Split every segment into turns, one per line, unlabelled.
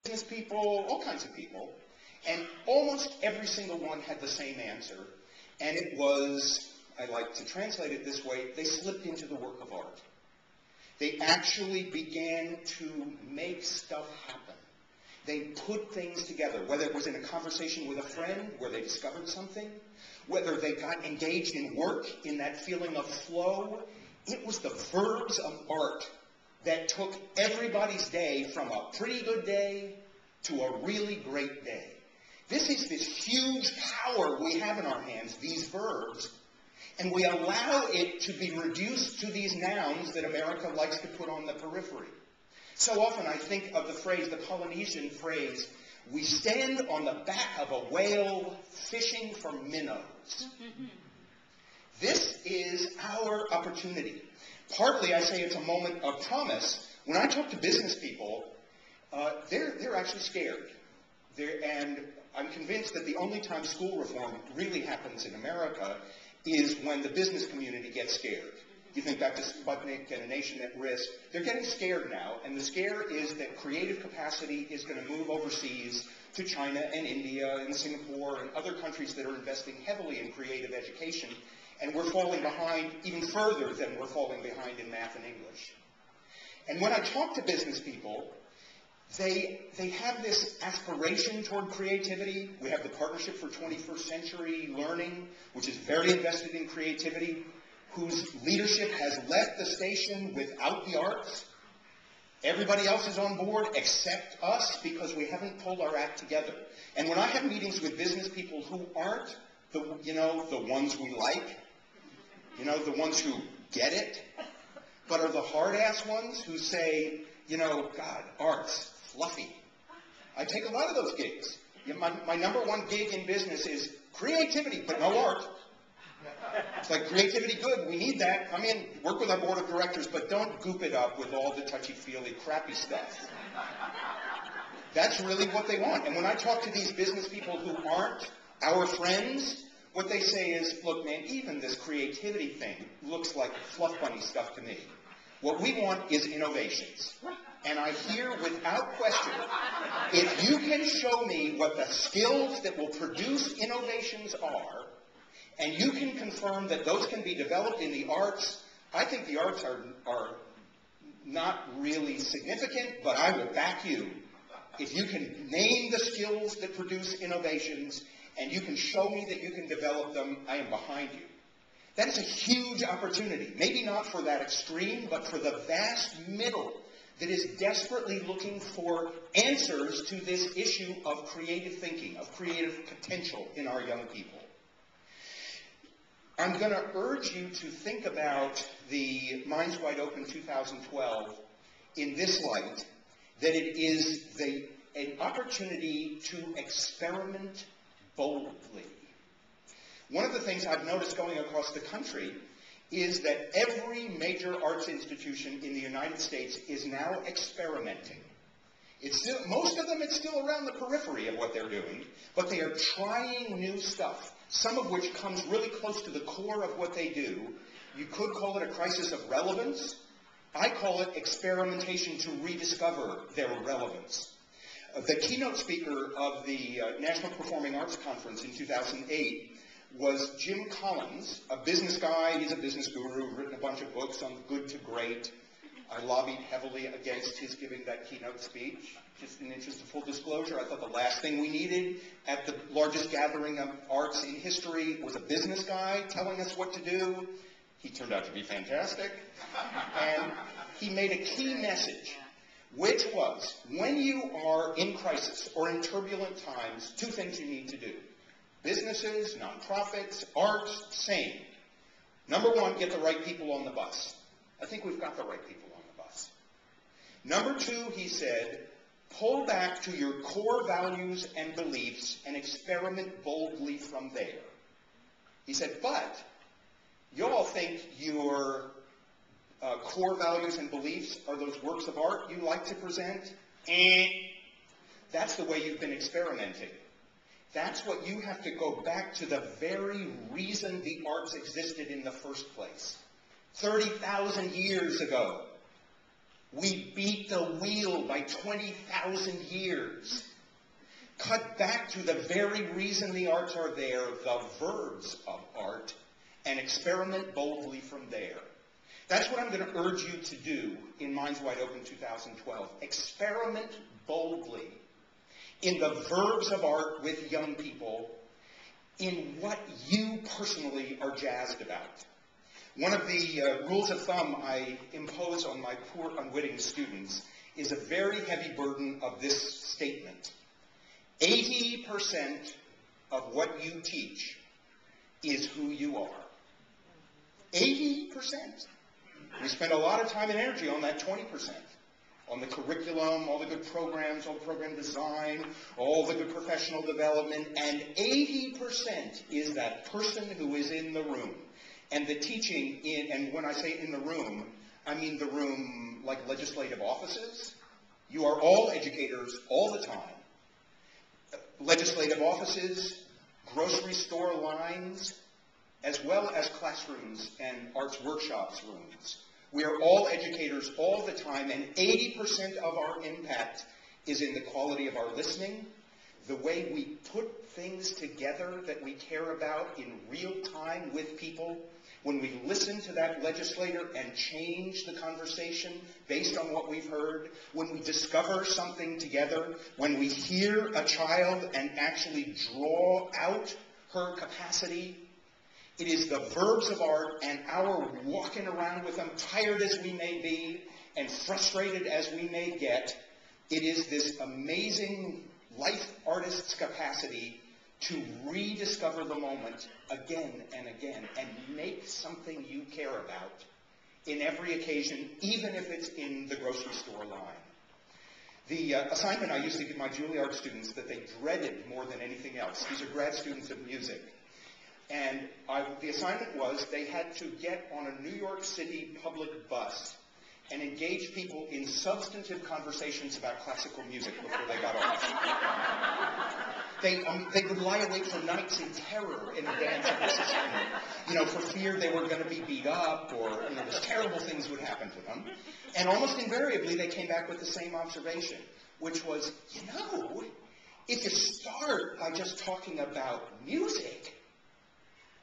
business people, all kinds of people, and almost every single one had the same answer, and it was, I like to translate it this way, they slipped into the work of art. They actually began to make stuff happen. They put things together, whether it was in a conversation with a friend where they discovered something, whether they got engaged in work, in that feeling of flow. It was the verbs of art that took everybody's day from a pretty good day to a really great day. This is this huge power we have in our hands, these verbs, and we allow it to be reduced to these nouns that America likes to put on the periphery. So often I think of the phrase, the Polynesian phrase, we stand on the back of a whale fishing for minnows. This is our opportunity. Partly I say it's a moment of promise. When I talk to business people, they're actually scared. And I'm convinced that the only time school reform really happens in America is when the business community gets scared. You think back to Sputnik and A Nation at Risk. They're getting scared now, and the scare is that creative capacity is going to move overseas to China and India and Singapore and other countries that are investing heavily in creative education, and we're falling behind even further than we're falling behind in math and English. And when I talk to business people, they have this aspiration toward creativity. We have the Partnership for 21st Century Learning, which is very invested in creativity, whose leadership has left the station without the arts. Everybody else is on board except us because we haven't pulled our act together. And when I have meetings with business people who aren't the ones we like, the ones who get it, but are the hard-ass ones who say, God, art's fluffy. I take a lot of those gigs. My number one gig in business is creativity, but no art. It's like, creativity, good, we need that. Come in, work with our board of directors, but don't goop it up with all the touchy-feely, crappy stuff. That's really what they want. And when I talk to these business people who aren't our friends, what they say is, look, man, even this creativity thing looks like fluff bunny stuff to me. What we want is innovations. And I hear without question, if you can show me what the skills that will produce innovations are, and you can confirm that those can be developed in the arts, I think the arts are not really significant, but I will back you. If you can name the skills that produce innovations, and you can show me that you can develop them, I am behind you. That is a huge opportunity. Maybe not for that extreme, but for the vast middle that is desperately looking for answers to this issue of creative thinking, of creative potential in our young people. I'm going to urge you to think about the Minds Wide Open 2012 in this light, that it is an opportunity to experiment boldly. One of the things I've noticed going across the country is that every major arts institution in the United States is now experimenting. Most of them, it's still around the periphery of what they're doing, but they are trying new stuff, some of which comes really close to the core of what they do. You could call it a crisis of relevance. I call it experimentation to rediscover their relevance. The keynote speaker of the National Performing Arts Conference in 2008 was Jim Collins, a business guy. He's a business guru, written a bunch of books on good to great. I lobbied heavily against his giving that keynote speech. Just in the interest of full disclosure, I thought the last thing we needed at the largest gathering of arts in history was a business guy telling us what to do. He turned out to be fantastic. And he made a key message, which was, when you are in crisis or in turbulent times, two things you need to do. Businesses, nonprofits, arts, same. Number one, get the right people on the bus. I think we've got the right people on the bus. Number two, he said, pull back to your core values and beliefs and experiment boldly from there. He said, but you all think your core values and beliefs are those works of art you like to present? That's the way you've been experimenting. That's what you have to go back to, the very reason the arts existed in the first place. 30,000 years ago. We beat the wheel by 20,000 years. Cut back to the very reason the arts are there, the verbs of art, and experiment boldly from there. That's what I'm going to urge you to do in Minds Wide Open 2012. Experiment boldly in the verbs of art with young people in what you personally are jazzed about. One of the rules of thumb I impose on my poor, unwitting students is a very heavy burden of this statement. 80% of what you teach is who you are. 80%. We spend a lot of time and energy on that 20%. On the curriculum, all the good programs, all the program design, all the good professional development, and 80% is that person who is in the room. And the teaching in, and when I say in the room, I mean the room like legislative offices. You are all educators all the time. Legislative offices, grocery store lines, as well as classrooms and arts workshops rooms. We are all educators all the time, and 80% of our impact is in the quality of our listening, the way we put things together that we care about in real time with people, when we listen to that legislator and change the conversation based on what we've heard, when we discover something together, when we hear a child and actually draw out her capacity. It is the verbs of art and our walking around with them, tired as we may be and frustrated as we may get. It is this amazing life artist's capacity to rediscover the moment again and again and make something you care about in every occasion, even if it's in the grocery store line. The assignment I used to give my Juilliard students that they dreaded more than anything else, these are grad students of music, and the assignment was they had to get on a New York City public bus and engage people in substantive conversations about classical music before they got off. They would lie awake for nights in terror in advance of this assignment, for fear they were going to be beat up or, just terrible things would happen to them. And almost invariably, they came back with the same observation, which was, if you start by just talking about music,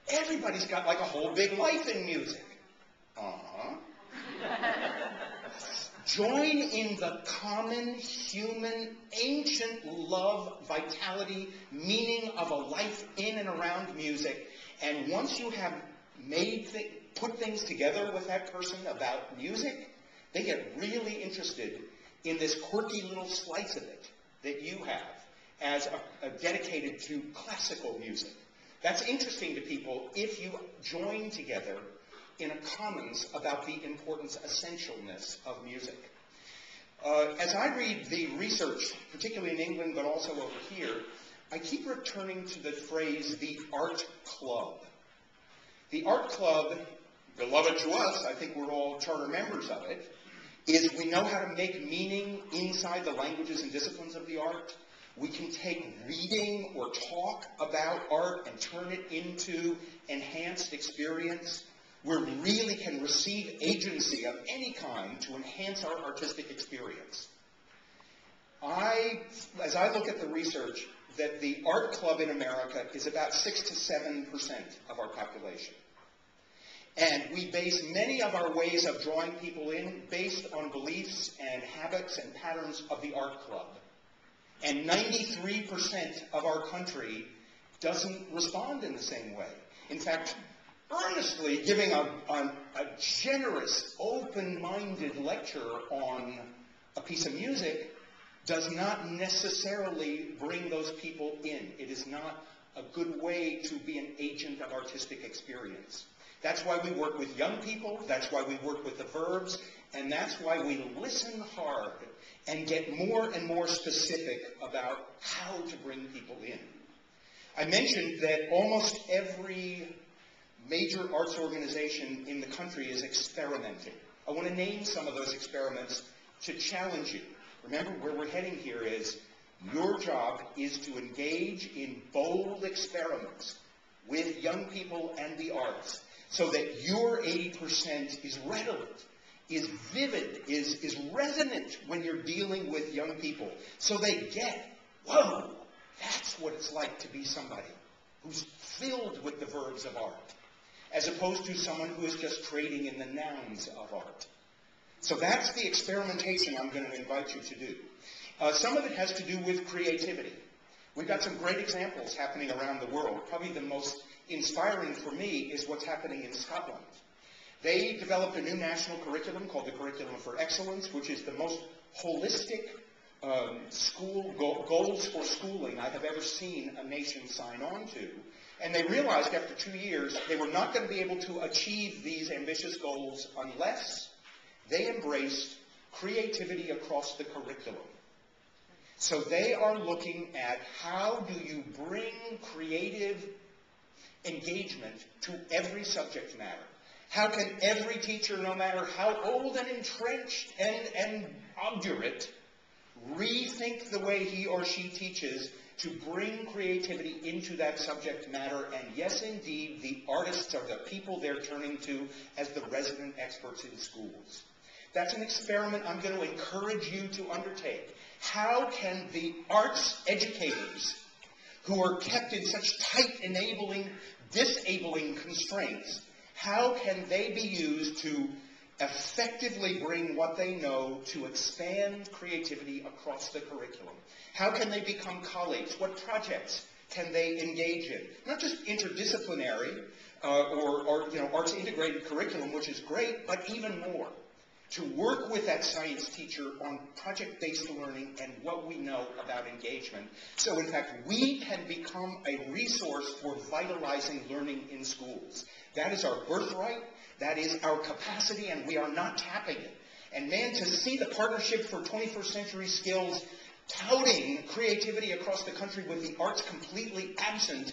everybody's got like a whole big life in music. Uh-huh. Join in the common, human, ancient love, vitality, meaning of a life in and around music. And once you have put things together with that person about music, they get really interested in this quirky little slice of it that you have as dedicated to classical music. That's interesting to people if you join together in a commons about the importance, essentialness of music. As I read the research, particularly in England, but also over here, I keep returning to the phrase, the art club. The art club, beloved to us, I think we're all charter members of it, is we know how to make meaning inside the languages and disciplines of the art. We can take reading or talk about art and turn it into enhanced experience. We really can receive agency of any kind to enhance our artistic experience. As I look at the research, that the art club in America is about 6 to 7% of our population. And we base many of our ways of drawing people in based on beliefs and habits and patterns of the art club. And 93% of our country doesn't respond in the same way. In fact, earnestly giving a generous, open-minded lecture on a piece of music does not necessarily bring those people in. It is not a good way to be an agent of artistic experience. That's why we work with young people, that's why we work with the verbs, and that's why we listen hard and get more and more specific about how to bring people in. I mentioned that almost every major arts organization in the country is experimenting. I want to name some of those experiments to challenge you. Remember, where we're heading here is your job is to engage in bold experiments with young people and the arts so that your 80% is redolent is vivid, is resonant when you're dealing with young people. So they get, whoa, that's what it's like to be somebody who's filled with the verbs of art, as opposed to someone who is just trading in the nouns of art. So that's the experimentation I'm going to invite you to do. Some of it has to do with creativity. We've got some great examples happening around the world. Probably the most inspiring for me is what's happening in Scotland. They developed a new national curriculum called the Curriculum for Excellence, which is the most holistic goals for schooling I have ever seen a nation sign on to. And they realized after 2 years they were not going to be able to achieve these ambitious goals unless they embraced creativity across the curriculum. So they are looking at how do you bring creative engagement to every subject matter. How can every teacher, no matter how old and entrenched and obdurate, rethink the way he or she teaches to bring creativity into that subject matter? And yes, indeed, the artists are the people they're turning to as the resident experts in schools. That's an experiment I'm going to encourage you to undertake. How can the arts educators, who are kept in such tight, disabling constraints, how can they be used to effectively bring what they know to expand creativity across the curriculum? How can they become colleagues? What projects can they engage in? Not just interdisciplinary or arts integrated curriculum, which is great, but even more. To work with that science teacher on project-based learning and what we know about engagement. So in fact, we can become a resource for vitalizing learning in schools. That is our birthright, that is our capacity, and we are not tapping it. And man, to see the Partnership for 21st Century Skills touting creativity across the country with the arts completely absent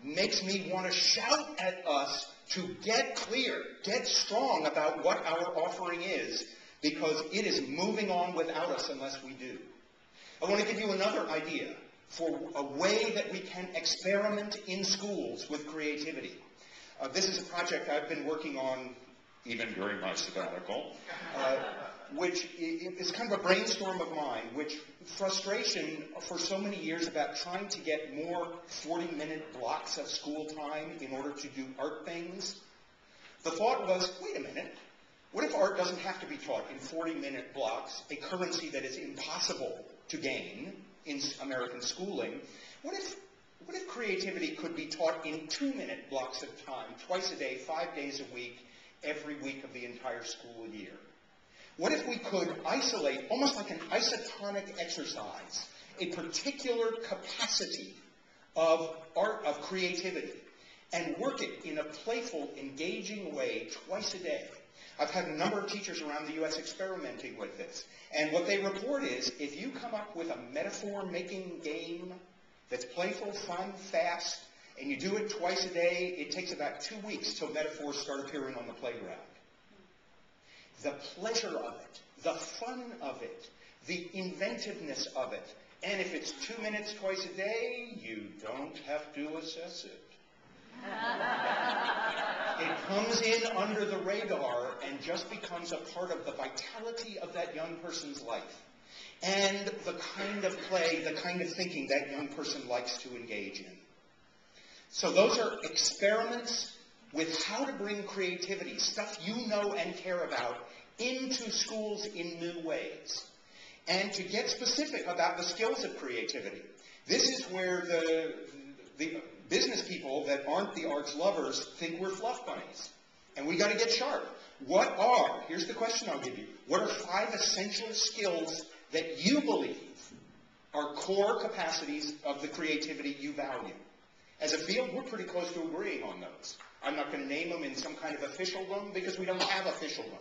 makes me want to shout at us to get clear, get strong about what our offering is, because it is moving on without us unless we do. I want to give you another idea for a way that we can experiment in schools with creativity. This is a project I've been working on even during my sabbatical, which is kind of a brainstorm of mine, which frustration for so many years about trying to get more 40-minute blocks of school time in order to do art things. The thought was, wait a minute, what if art doesn't have to be taught in 40-minute blocks, a currency that is impossible to gain in American schooling? What if creativity could be taught in 2-minute blocks of time, twice a day, 5 days a week, every week of the entire school year? What if we could isolate, almost like an isotonic exercise, a particular capacity of art, of creativity, and work it in a playful, engaging way twice a day? I've had a number of teachers around the U.S. experimenting with this. And what they report is, if you come up with a metaphor-making game that's playful, fun, fast, and you do it twice a day, it takes about 2 weeks till metaphors start appearing on the playground. The pleasure of it, the fun of it, the inventiveness of it. And if it's 2 minutes twice a day, you don't have to assess it. It comes in under the radar and just becomes a part of the vitality of that young person's life. And the kind of play, the kind of thinking that young person likes to engage in. So those are experiments with how to bring creativity, stuff you know and care about, into schools in new ways. And to get specific about the skills of creativity. This is where the business people that aren't the arts lovers think we're fluff bunnies. And we got to get sharp. Here's the question I'll give you, what are 5 essential skills that you believe are core capacities of the creativity you value? As a field, we're pretty close to agreeing on those. I'm not going to name them in some kind of officialdom because we don't have officialdom.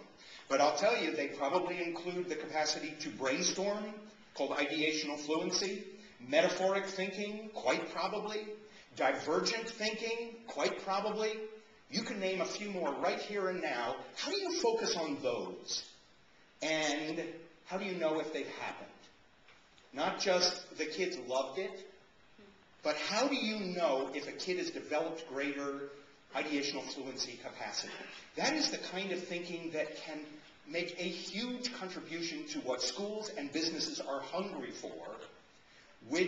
But I'll tell you, they probably include the capacity to brainstorm, called ideational fluency, metaphoric thinking, quite probably, divergent thinking, quite probably. You can name a few more right here and now. How do you focus on those? And how do you know if they've happened? Not just the kids loved it, but how do you know if a kid has developed greater ideational fluency capacity? That is the kind of thinking that can make a huge contribution to what schools and businesses are hungry for, which